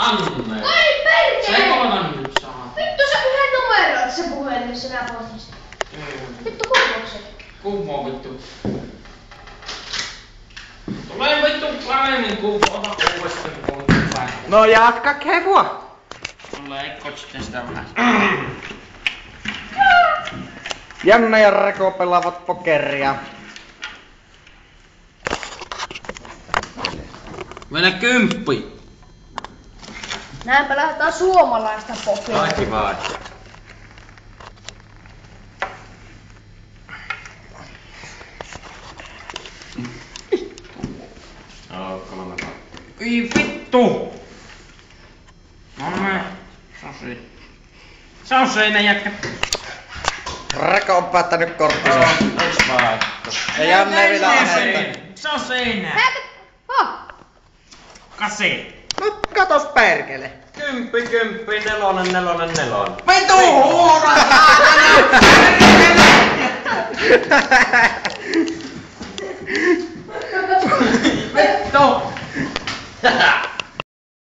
Anne! Ai perkele! Sekoitan nyt saa. Vittu se yhden numeroit se puhelimessa nää postissa. Vittu kuuluukset. Kummo vittu. Tulee vittu paremmin kun ota uudestaan kun päin. No jatka kehua. Leikkoot sitten sitä vähän. Janne ja Reko pelaavat pokeria. Mene kymppi. Näin pelataan suomalaista pokeria. Kaikki vai. Ei vittu! Nonne. Se on seinä jätkä. Reko on päättänyt korttinsa. Eiks vaan? Ja Janne vielä asettaa. Se on seinä. Kasi. No katos perkele. Kymppi, nelonen. Vitu huora!